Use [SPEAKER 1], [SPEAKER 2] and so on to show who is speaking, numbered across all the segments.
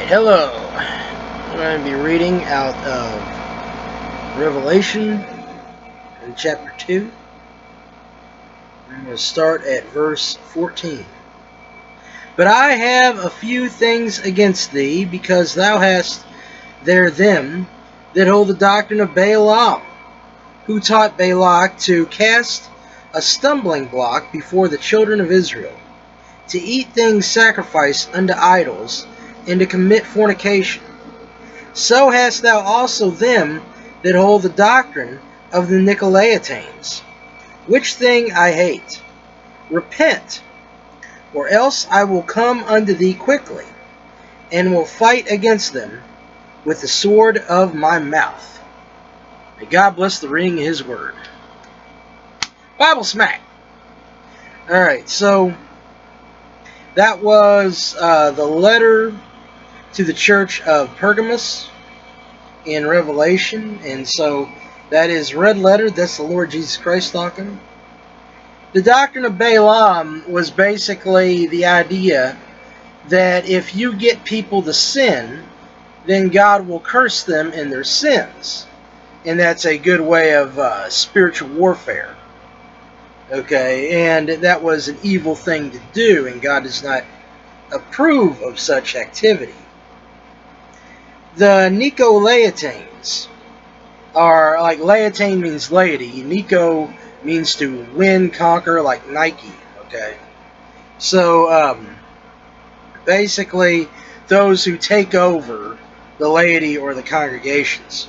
[SPEAKER 1] Hello. I'm going to be reading out of Revelation in chapter 2. I'm going to start at verse 14. But I have a few things against thee, because thou hast there them that hold the doctrine of BLM, who taught Balak to cast a stumbling block before the children of Israel, to eat things sacrificed unto idols, and to commit fornication. So hast thou also them that hold the doctrine of the Nicolaitanes, which thing I hate. Repent, or else I will come unto thee quickly, and will fight against them with the sword of my mouth. May God bless the reading of His Word. Bible smack. Alright, so that was the letter to the church of Pergamos in Revelation, and so that is red letter. That's the Lord Jesus Christ talking. The doctrine of Balaam was basically the idea that if you get people to sin, then God will curse them in their sins, and that's a good way of spiritual warfare. Okay, and that was an evil thing to do, and God does not approve of such activity. The Nicolaitanes are, like, laitane means laity. Nico means to win, conquer, like Nike. Okay, so basically those who take over the laity or the congregations.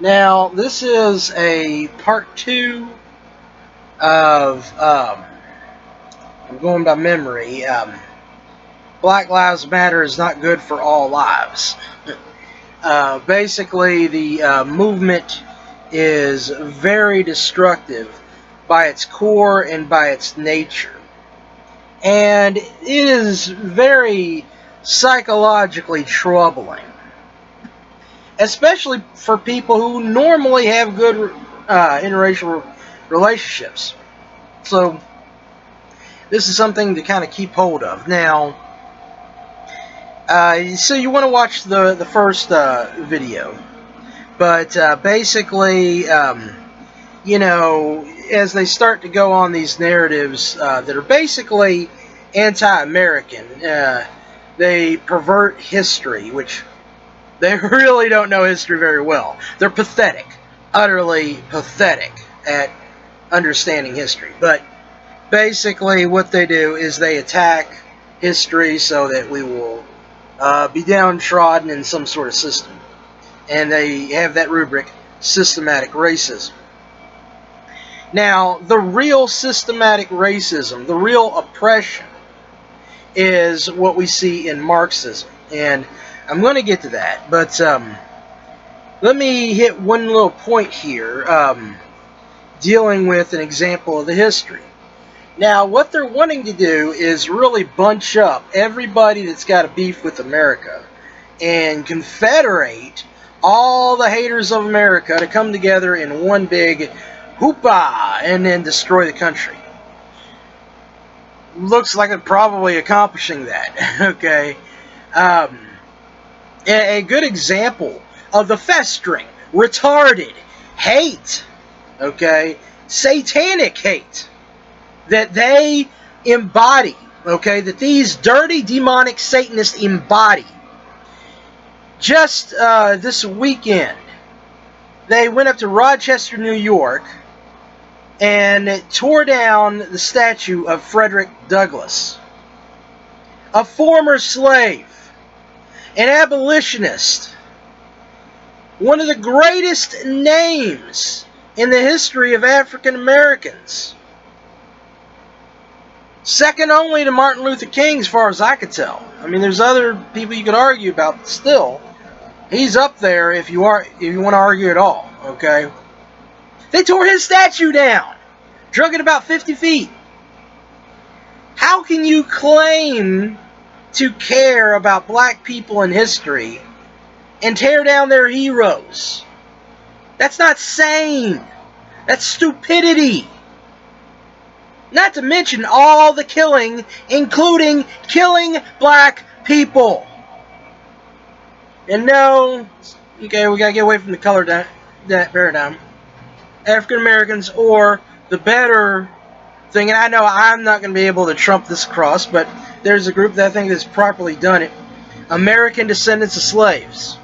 [SPEAKER 1] Now, this is a part 2 of, I'm going by memory, Black Lives Matter is not good for all lives. Basically, the movement is very destructive by its core and by its nature. And it is very psychologically troubling, especially for people who normally have good interracial relationships. So this is something to kind of keep hold of. Now, so you want to watch the first video, but basically, you know, as they start to go on these narratives that are basically anti-American, they pervert history, which they really don't know history very well. They're pathetic, utterly pathetic at understanding history. But basically what they do is they attack history so that we will be downtrodden in some sort of system. And they have that rubric, systematic racism. Now, the real systematic racism, the real oppression, is what we see in Marxism. And I'm going to get to that, but let me hit one little point here, dealing with an example of the history. Now, what they're wanting to do is really bunch up everybody that's got a beef with America and confederate all the haters of America to come together in one big hoopah and then destroy the country. Looks like they're probably accomplishing that. Okay. A good example of the festering, retarded hate, okay, satanic hate that they embody, okay, that these dirty demonic Satanists embody. Just this weekend, they went up to Rochester, New York, and tore down the statue of Frederick Douglass, a former slave, an abolitionist, one of the greatest names in the history of African Americans. Second only to Martin Luther King, as far as I could tell. I mean, there's other people you could argue about, but still, he's up there if you want to argue at all. Okay, they tore his statue down, drug it about 50 feet. How can you claim to care about black people in history and tear down their heroes? That's not sane. That's stupidity. Not to mention all the killing, including killing black people. And no, okay, we gotta get away from the color that paradigm. African Americans, or the better thing, and I know I'm not going to be able to trump this across, but there's a group that I think that's properly done it. American descendants of slaves.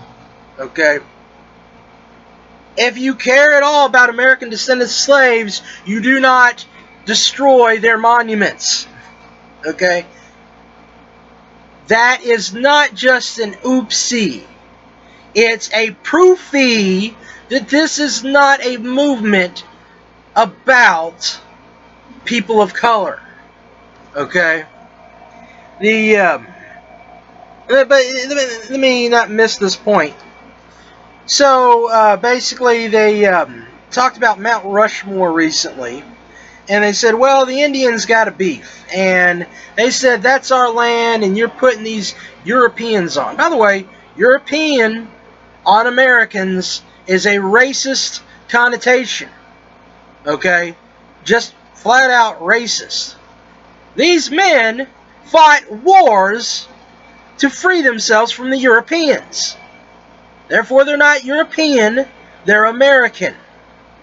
[SPEAKER 1] Okay? If you care at all about American descendants of slaves, you do not destroy their monuments. Okay? That is not just an oopsie. It's a proofie that this is not a movement about people of color. Okay? But let me not miss this point. So basically, they talked about Mount Rushmore recently, and they said, well, the Indians got a beef, and they said that's our land, and you're putting these Europeans on. By the way, European on Americans is a racist connotation. Okay, just flat out racist. These men fought wars to free themselves from the Europeans. Therefore, they're not European, they're American.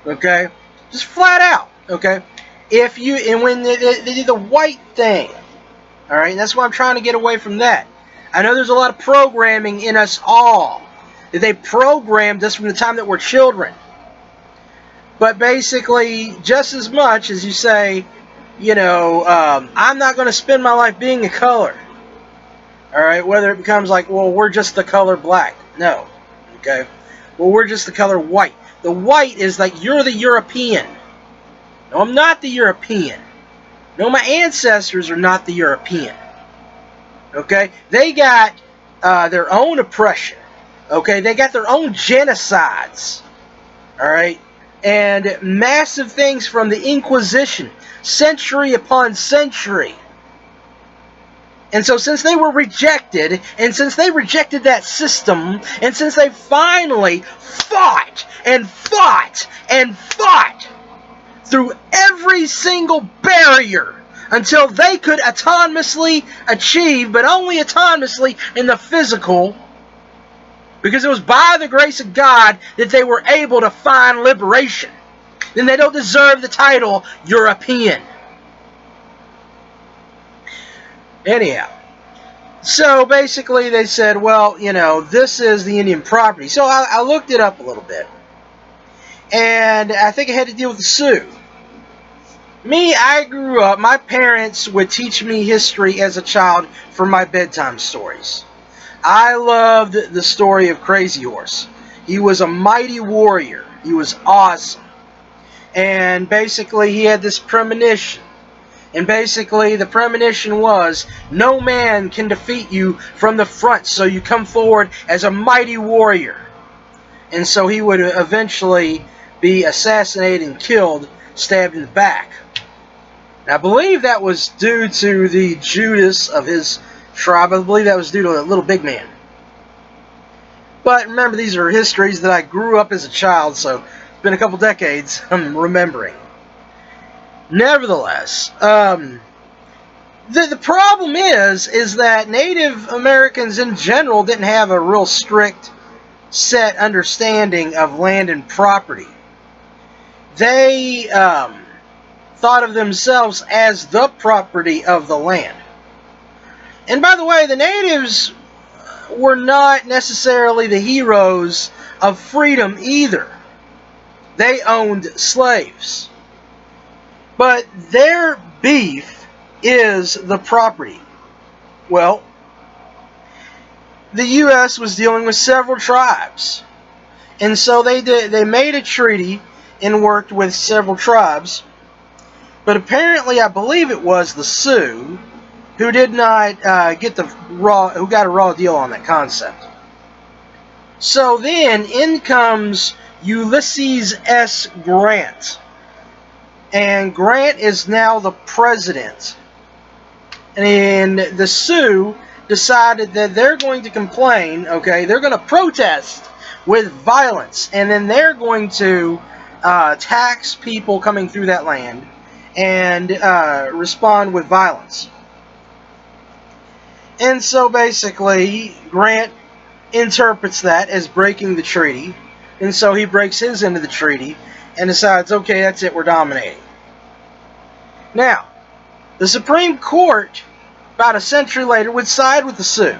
[SPEAKER 1] Okay? Just flat out. Okay? And when they do the white thing, alright, and that's why I'm trying to get away from that. I know there's a lot of programming in us all. That they programmed us from the time that we're children. But basically, just as much as you say, I'm not going to spend my life being a color. Alright, whether it becomes like, well, we're just the color black. No. Okay? Well, we're just the color white. The white is like, you're the European. No, I'm not the European. No, my ancestors are not the European. Okay? They got their own oppression. Okay? They got their own genocides. Alright? And massive things from the Inquisition. Century upon century. And so since they were rejected, and since they rejected that system, and since they finally fought and fought and fought through every single barrier until they could autonomously achieve, but only autonomously in the physical, because it was by the grace of God that they were able to find liberation, then they don't deserve the title European. Anyhow, so basically they said, well, this is the Indian property. So I looked it up a little bit. And I think it had to deal with the Sioux. I grew up, my parents would teach me history as a child for my bedtime stories. I loved the story of Crazy Horse. He was a mighty warrior. He was awesome. And basically he had this premonition. And basically the premonition was, no man can defeat you from the front, so you come forward as a mighty warrior. And so he would eventually be assassinated and killed, stabbed in the back. And I believe that was due to the Judas of his tribe. I believe that was due to a little big man. But remember, these are histories that I grew up as a child, so it's been a couple decades I'm remembering. Nevertheless, the problem is that Native Americans in general didn't have a real strict set understanding of land and property. They thought of themselves as the property of the land. And by the way, the natives were not necessarily the heroes of freedom either. They owned slaves. But their beef is the property. Well, the U.S. was dealing with several tribes. And so they made a treaty and worked with several tribes. But apparently, I believe it was the Sioux who did not who got a raw deal on that concept. So then in comes Ulysses S. Grant. And Grant is now the president. And the Sioux decided that they're going to complain, okay, they're going to protest with violence, and then they're going to tax people coming through that land and respond with violence. And so basically, Grant interprets that as breaking the treaty, and so he breaks his end of the treaty and decides, okay, that's it, we're dominating. Now, the Supreme Court, about a century later, would side with the Sioux.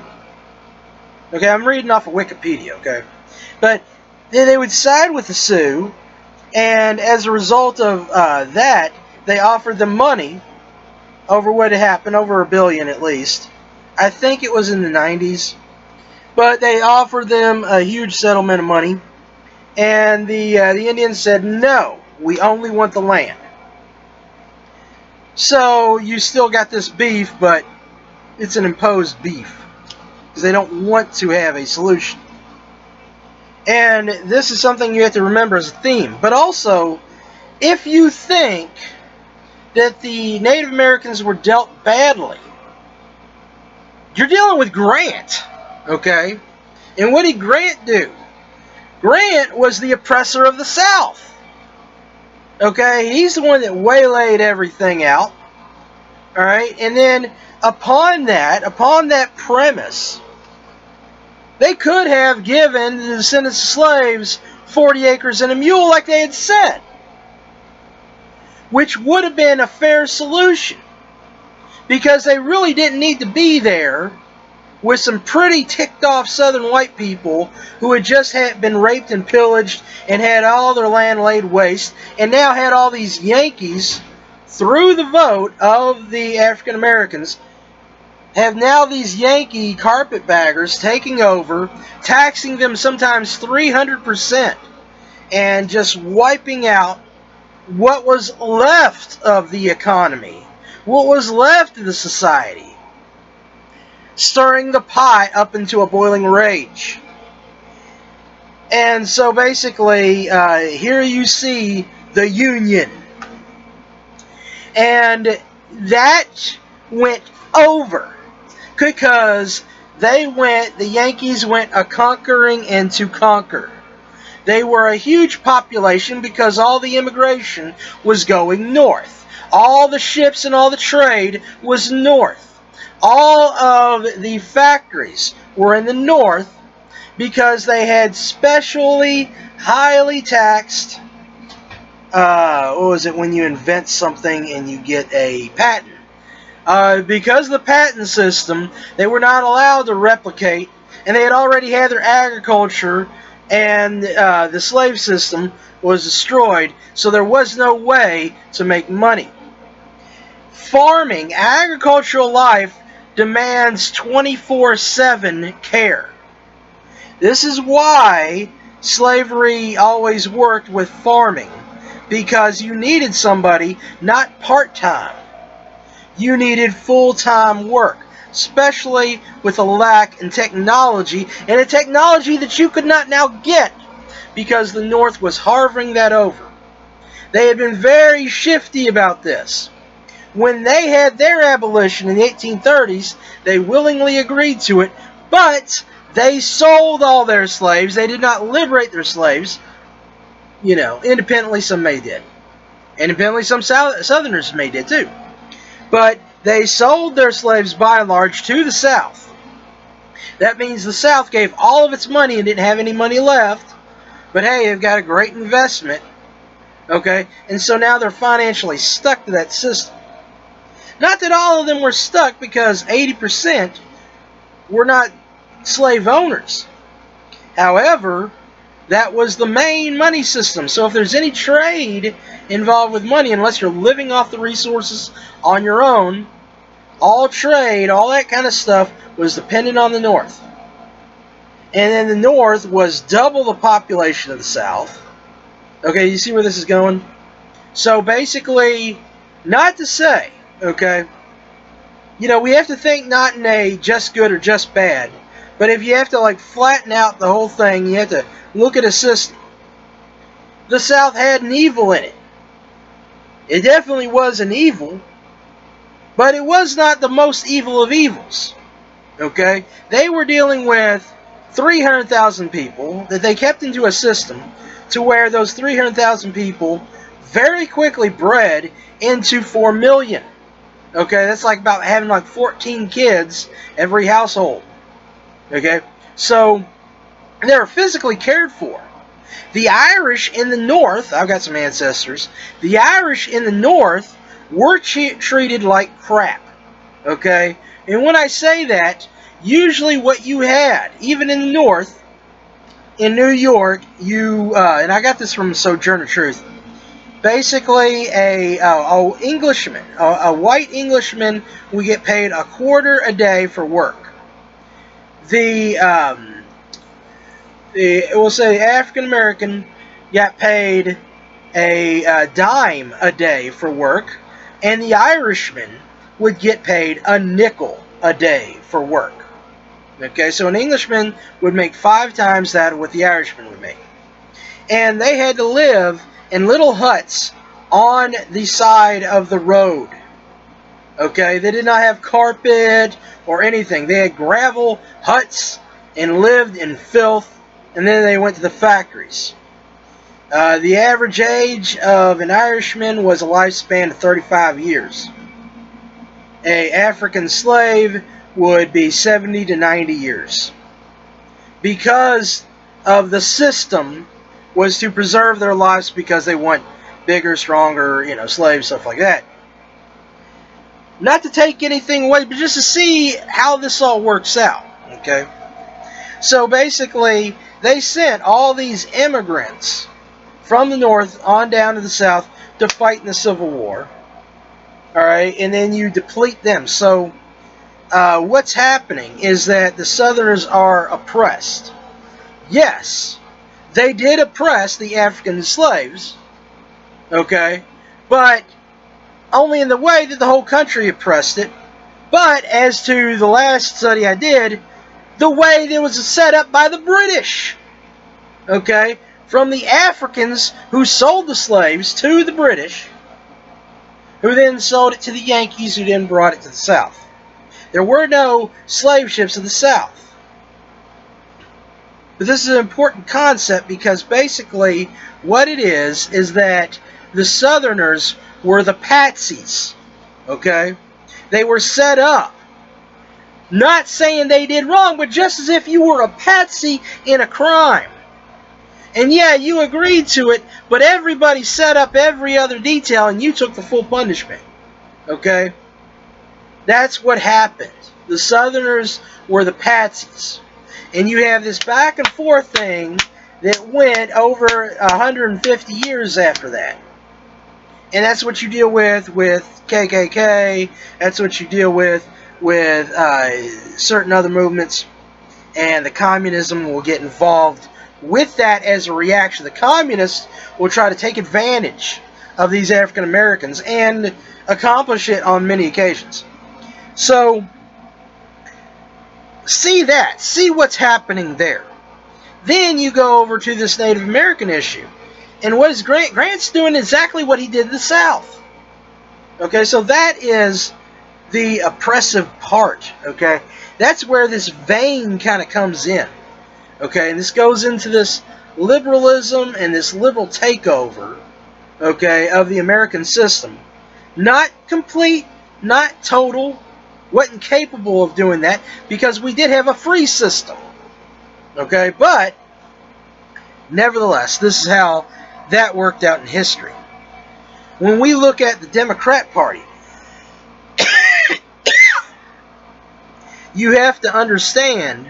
[SPEAKER 1] Okay, I'm reading off of Wikipedia, okay? But they would side with the Sioux, and as a result of that, they offered them money over what had happened, over $1 billion at least. I think it was in the 90s. But they offered them a huge settlement of money, and the Indians said, no, we only want the land. So you still got this beef, but it's an imposed beef, because they don't want to have a solution. And this is something you have to remember as a theme. But also, if you think that the Native Americans were dealt badly, you're dealing with Grant, okay? And what did Grant do? Grant was the oppressor of the South. Okay, he's the one that waylaid everything out. Alright, and then upon that premise, they could have given the descendants of slaves 40 acres and a mule like they had said, which would have been a fair solution, because they really didn't need to be there with some pretty ticked off southern white people who had just been raped and pillaged and had all their land laid waste, and now had all these Yankees, through the vote of the African Americans, have now these Yankee carpetbaggers taking over, taxing them sometimes 300%, and just wiping out what was left of the economy, what was left of the society, stirring the pot up into a boiling rage. And so basically, here you see the Union. And that went over, because the Yankees went a-conquering and to conquer. They were a huge population because all the immigration was going north. All the ships and all the trade was north. All of the factories were in the north because they had specially highly taxed, what was it when you invent something and you get a patent? Because of the patent system, they were not allowed to replicate, and they had already had their agriculture, and the slave system was destroyed, so there was no way to make money. Farming, agricultural life, demands 24/7 care. This is why slavery always worked with farming, because you needed somebody not part-time. You needed full-time work, especially with a lack in technology, and a technology that you could not now get because the North was harboring that over. They had been very shifty about this. When they had their abolition in the 1830s, they willingly agreed to it, but they sold all their slaves. They did not liberate their slaves. You know, independently, some may did. Independently, some Southerners may did too. But they sold their slaves by and large to the South. That means the South gave all of its money and didn't have any money left. But hey, they've got a great investment. Okay? And so now they're financially stuck to that system. Not that all of them were stuck, because 80% were not slave owners. However, that was the main money system. So if there's any trade involved with money, unless you're living off the resources on your own, all trade, all that kind of stuff was dependent on the North. And then the North was double the population of the South. Okay, you see where this is going? So basically, not to say, okay, you know, we have to think not in a just good or just bad, but if you have to like flatten out the whole thing, you have to look at a system. The South had an evil in it. It definitely was an evil, but it was not the most evil of evils. Okay? They were dealing with 300,000 people that they kept into a system to where those 300,000 people very quickly bred into 4 million. Okay? That's like about having like 14 kids every household. Okay? So They were physically cared for. The Irish in the North, I've got some ancestors, the Irish in the North were treated like crap. Okay? And when I say that, usually what you had, even in the North, in New York, and I got this from Sojourner Truth, basically a Englishman, a white Englishman would get paid a quarter a day for work. We'll say African American got paid a dime a day for work, and the Irishman would get paid a nickel a day for work. Okay, so an Englishman would make 5 times that of what the Irishman would make. And they had to live in little huts on the side of the road. Okay, they did not have carpet or anything. They had gravel huts and lived in filth, and then they went to the factories. The average age of an Irishman was a lifespan of 35 years. An African slave would be 70 to 90 years. Because of the system was to preserve their lives because they want bigger, stronger, slaves, stuff like that. Not to take anything away, but just to see how this all works out. Okay? So basically, they sent all these immigrants from the North on down to the South to fight in the Civil War. Alright? And then you deplete them. So what's happening is that the Southerners are oppressed. Yes, they did oppress the African slaves, okay, but only in the way that the whole country oppressed it. But as to the last study I did, the way that was set up by the British, okay, from the Africans who sold the slaves to the British, who then sold it to the Yankees, who then brought it to the South. There were no slave ships in the South. But this is an important concept because basically what it is that the Southerners were the patsies. Okay? They were set up. Not saying they did wrong, but just as if you were a patsy in a crime. And yeah, you agreed to it, but everybody set up every other detail and you took the full punishment. Okay? That's what happened. The Southerners were the patsies. And you have this back and forth thing that went over 150 years after that. And that's what you deal with KKK. That's what you deal with certain other movements. And the communism will get involved with that as a reaction. The communists will try to take advantage of these African Americans and accomplish it on many occasions. So, see what's happening there. Then you go over to this Native American issue. And what is Grant's doing exactly what he did in the South. Okay, so that is the oppressive part. Okay, that's where this vein kind of comes in. Okay, and this goes into this liberalism and this liberal takeover, okay, of the American system. Not complete, not total, wasn't capable of doing that because we did have a free system. Okay, but nevertheless, this is how that worked out in history. When we look at the Democrat Party, you have to understand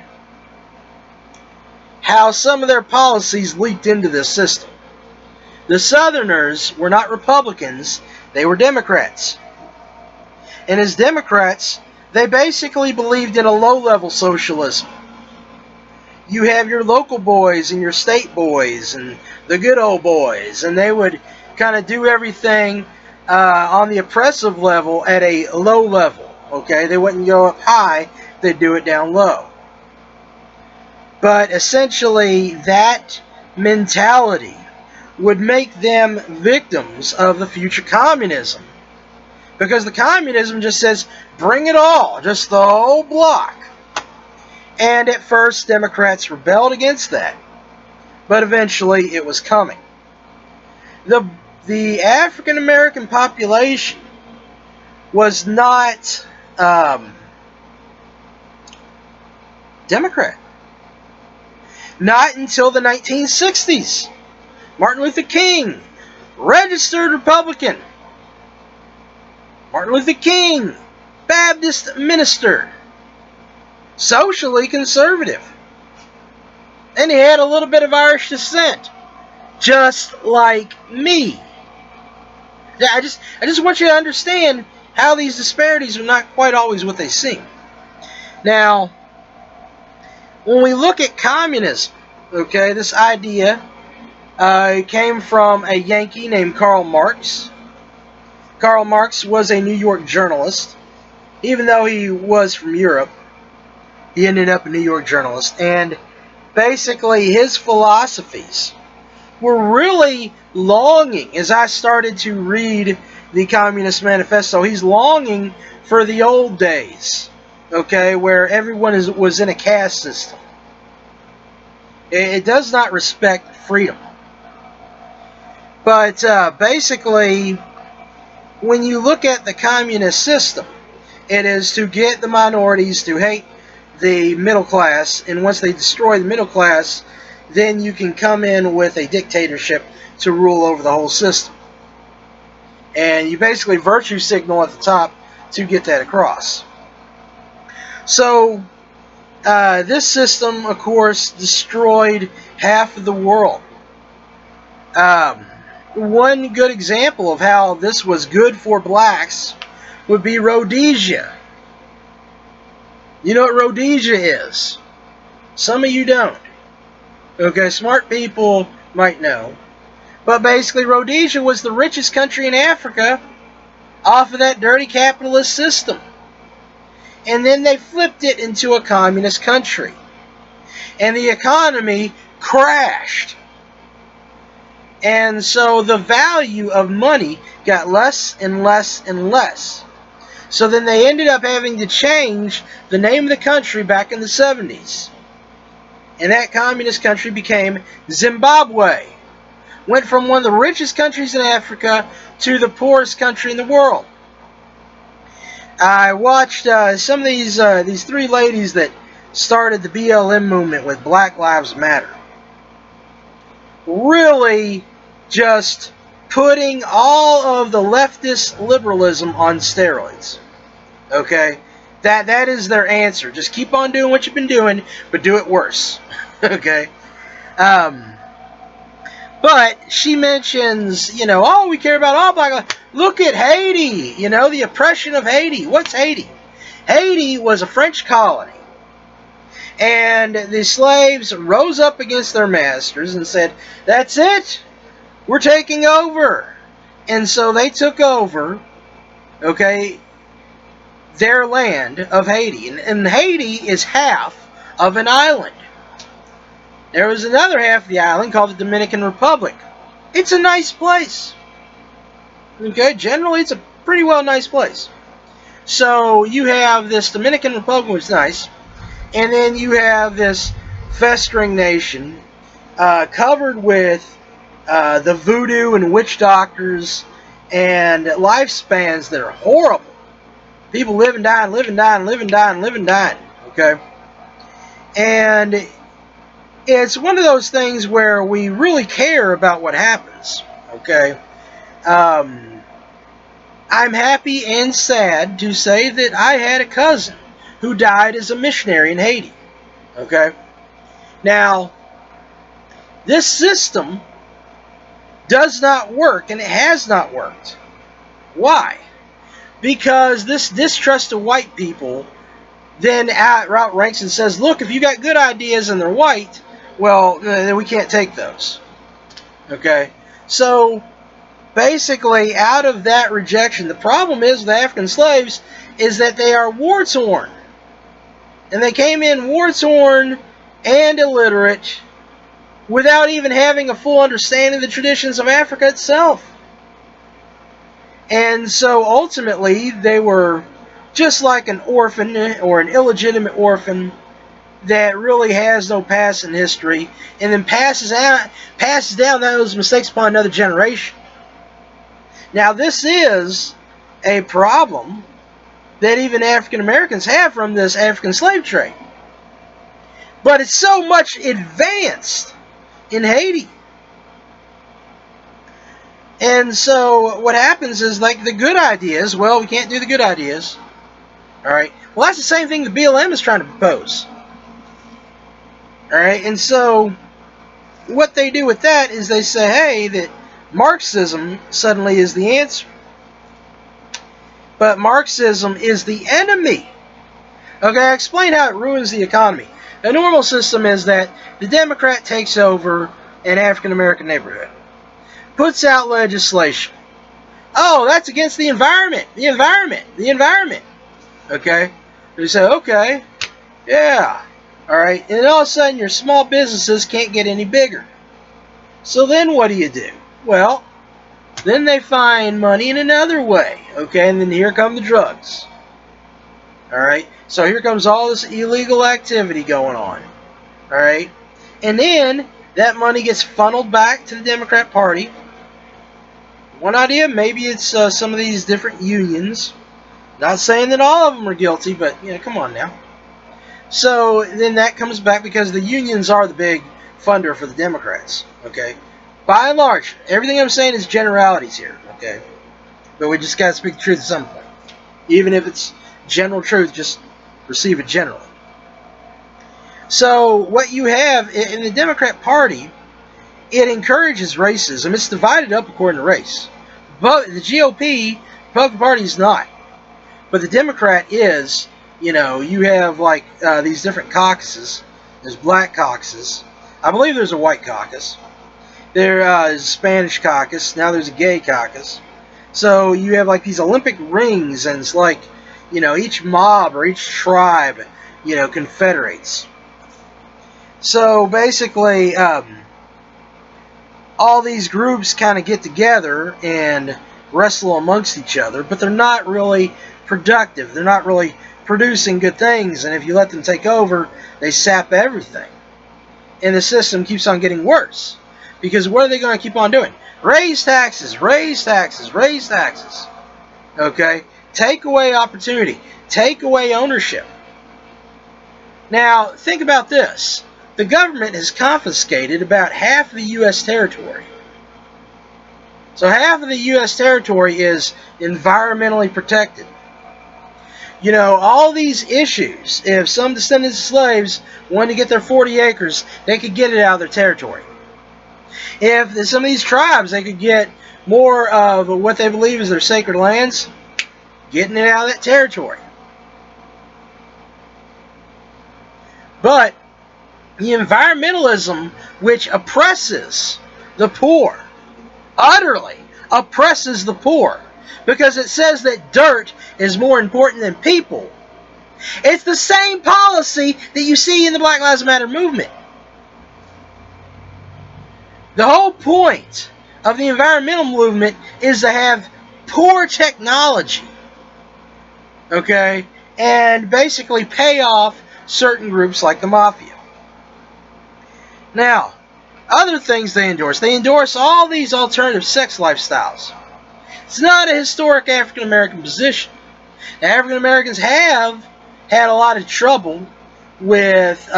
[SPEAKER 1] how some of their policies leaked into this system. The Southerners were not Republicans, they were Democrats. And as Democrats, they basically believed in a low-level socialism. You have your local boys and your state boys and the good old boys, and they would kind of do everything on the oppressive level at a low level. Okay, they wouldn't go up high, they'd do it down low. But essentially, that mentality would make them victims of the future communism. Because the communism just says, bring it all, just the whole block. And at first, Democrats rebelled against that. But eventually, it was coming. The African American population was not Democrat. Not until the 1960s. Martin Luther King, registered Republican. Martin Luther King, Baptist minister, socially conservative. And he had a little bit of Irish descent, just like me. I just want you to understand how these disparities are not quite always what they seem. Now, when we look at communism, okay, this idea came from a Yankee named Karl Marx. Karl Marx was a New York journalist. Even though he was from Europe, he ended up a New York journalist. And basically his philosophies were really longing, as I started to read the Communist Manifesto, he's longing for the old days, okay, where everyone was in a caste system. It does not respect freedom. But basically, when you look at the communist system, it is to get the minorities to hate the middle class, and once they destroy the middle class, then you can come in with a dictatorship to rule over the whole system. And you basically virtue signal at the top to get that across. So, this system, of course, destroyed half of the world. One good example of how this was good for blacks would be Rhodesia. You know what Rhodesia is? Some of you don't. Okay, smart people might know. But basically, Rhodesia was the richest country in Africa off of that dirty capitalist system. And then they flipped it into a communist country. And the economy crashed. And so the value of money got less and less and less. So then they ended up having to change the name of the country back in the 70s. And that communist country became Zimbabwe. Went from one of the richest countries in Africa to the poorest country in the world. I watched some of these three ladies that started the BLM movement with Black Lives Matter. Really just putting all of the leftist liberalism on steroids. Okay? That is their answer. Just keep on doing what you've been doing, but do it worse. Okay? But she mentions, oh, we care about all black lives. Look at Haiti, the oppression of Haiti. What's Haiti? Haiti was a French colony. And the slaves rose up against their masters and said, that's it. We're taking over. And so they took over, okay, their land of Haiti. And Haiti is half of an island. There was another half of the island called the Dominican Republic. It's a nice place. Okay, generally it's a pretty well nice place. So you have this Dominican Republic, which is nice. And then you have this festering nation covered with the voodoo and witch doctors and lifespans that are horrible. People live and die and live and die and live and die and live and die. Okay? And it's one of those things where we really care about what happens. Okay? I'm happy and sad to say that I had a cousin who died as a missionary in Haiti. Okay? Now, this system does not work, and it has not worked. Why? Because this distrust of white people then outranks and says, look, if you got good ideas and they're white, well, then we can't take those. Okay? So, basically, out of that rejection, the problem is with African slaves is that they are war-torn. And they came in war-torn and illiterate without even having a full understanding of the traditions of Africa itself. And so ultimately they were just like an orphan or an illegitimate orphan that really has no past in history and then passes down those mistakes upon another generation. Now this is a problem that even African Americans have from this African slave trade. But it's so much advanced in Haiti. And so what happens is, like, the good ideas, well, we can't do the good ideas. Alright? Well, that's the same thing the BLM is trying to propose. Alright? And so what they do with that is they say, hey, that Marxism suddenly is the answer. But Marxism is the enemy. Okay, I explained how it ruins the economy. A normal system is that the Democrat takes over an African American neighborhood, puts out legislation. Oh, that's against the environment. The environment. Okay? They say, okay, yeah. Alright, and all of a sudden your small businesses can't get any bigger. So then what do? Well, then they find money in another way. Okay, and then here come the drugs. Alright, so here comes all this illegal activity going on. Alright, and then that money gets funneled back to the Democrat Party. One idea, maybe it's some of these different unions. Not saying that all of them are guilty, but, come on now. So then that comes back because the unions are the big funder for the Democrats. Okay, by and large, everything I'm saying is generalities here. Okay, but we just got to speak the truth at some point. Even if it's general truth, just receive it generally. So what you have in the Democrat Party, it encourages racism. It's divided up according to race. But the GOP, Republican Party, is not. But the Democrat is. You have like these different caucuses. There's black caucuses. I believe there's a white caucus. There is a Spanish caucus. Now there's a gay caucus. So you have like these Olympic rings, and it's like, each mob or each tribe, confederates. So basically, all these groups kind of get together and wrestle amongst each other, but they're not really productive. They're not really producing good things, and if you let them take over, they sap everything. And the system keeps on getting worse. Because what are they going to keep on doing? Raise taxes, raise taxes, raise taxes. Okay? Take away opportunity. Take away ownership. Now, think about this. The government has confiscated about half of the U.S. territory. So half of the U.S. territory is environmentally protected. All these issues, if some descendants of slaves wanted to get their 40 acres, they could get it out of their territory. If some of these tribes, they could get more of what they believe is their sacred lands, getting it out of that territory. But the environmentalism, which oppresses the poor, utterly oppresses the poor, because it says that dirt is more important than people. It's the same policy that you see in the Black Lives Matter movement. The whole point of the environmental movement is to have poor technology, okay, and basically pay off certain groups like the mafia. Now, other things they endorse all these alternative sex lifestyles. It's not a historic African American position. Now, African Americans have had a lot of trouble with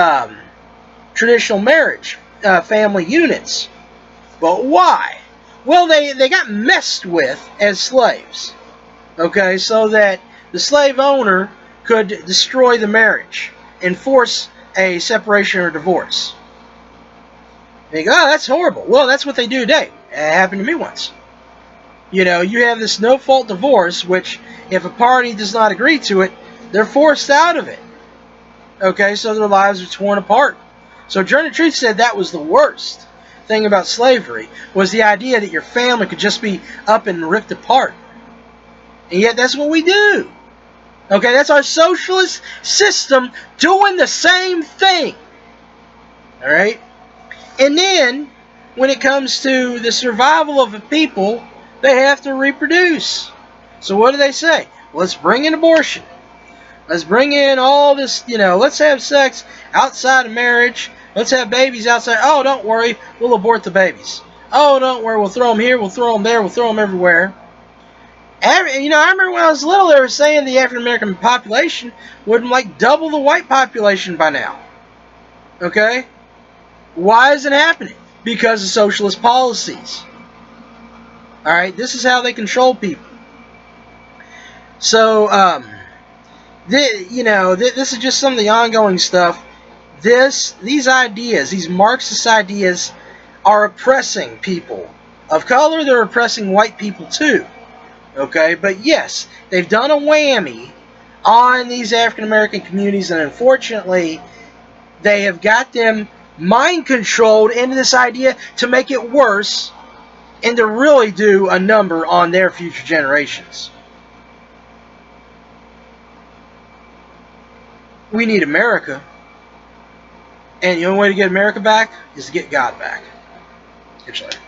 [SPEAKER 1] traditional marriage, family units. But why? Well, they got messed with as slaves. Okay, so that the slave owner could destroy the marriage and force a separation or divorce. And you go, oh, that's horrible. Well, that's what they do today. It happened to me once. You have this no-fault divorce, which if a party does not agree to it, they're forced out of it. Okay, so their lives are torn apart. So Journey Truth said that was the worst thing about slavery, was the idea that your family could just be up and ripped apart. And yet that's what we do. Okay, that's our socialist system doing the same thing. Alright? And then, when it comes to the survival of a people, they have to reproduce. So what do they say? Let's bring in abortion. Let's bring in all this, let's have sex outside of marriage. Let's have babies outside. Oh, don't worry, we'll abort the babies. Oh, don't worry, we'll throw them here, we'll throw them there, we'll throw them everywhere. I remember when I was little, they were saying the African American population would like double the white population by now. Okay? Why is it happening? Because of socialist policies. Alright, this is how they control people. So, this is just some of the ongoing stuff. These ideas, these Marxist ideas, are oppressing people of color. They're oppressing white people too. Okay, but yes, they've done a whammy on these African American communities, and unfortunately, they have got them mind controlled into this idea to make it worse and to really do a number on their future generations. We need America. And the only way to get America back is to get God back. Catch you later.